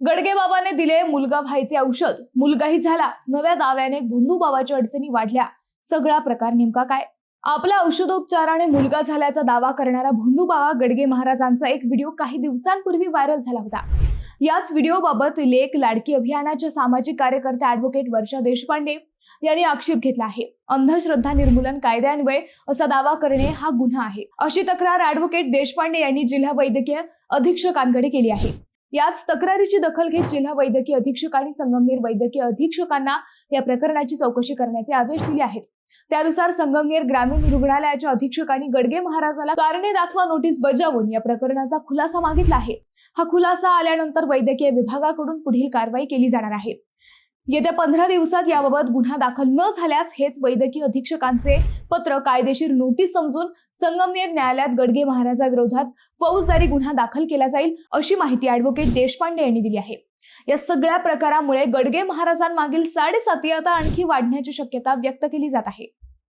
गडगेबाबाने दिले मुलगा व्हायचे औषध, मुलगाही झाला. नव्या दाव्याने भोंदूबाबाच्या अडचणी वाढल्या. सगळा प्रकार नेमका काय? आपल्या औषधोपचाराने मुलगा झाल्याचा दावा करणारा भोंदूबाबा गडगे महाराजांचा एक व्हिडिओ काही दिवसांपूर्वी व्हायरल झाला होता. याच व्हिडिओबाबत लेक लाडकी अभियानाच्या सामाजिक कार्यकर्त्या ॲडव्होकेट वर्षा देशपांडे यांनी आक्षेप घेतला आहे. अंधश्रद्धा निर्मूलन कायद्यान्वये असा दावा करणे हा गुन्हा आहे, अशी तक्रार ॲडव्होकेट देशपांडे यांनी जिल्हा वैद्यकीय अधीक्षकांकडे केली आहे. याच तक्रारीची दखल घेत जिल्हा वैद्यकीय अधीक्षक आणि संगमनेर वैद्यकीय अधीक्षकांना या प्रकरणाची चौकशी करण्याचे आदेश दिले आहेत. त्यानुसार संगमनेर ग्रामीण रुग्णालयाच्या अधीक्षकांनी गडगे महाराजाला कारणे दाखवा नोटीस बजावून या प्रकरणाचा खुलासा मागितला आहे. हा खुलासा आल्यानंतर वैद्यकीय विभागाकडून पुढील कारवाई केली जाणार आहे. येत्या 15 दिवसात याबाबत गुन्हा दाखल न झाल्यास हेच वैद्यकीय अधीक्षकांचे पत्र कायदेशीर नोटीस समजून संगमनेर न्यायालयात गडगे महाराजाविरोधात फौजदारी गुन्हा दाखल केला जाईल, अशी माहिती ॲडव्होकेट देशपांडे यांनी दिली आहे. या सगळ्या प्रकारामुळे गडगे महाराजांमागील 7.5 आता आणखी वाढण्याची शक्यता व्यक्त केली जात आहे.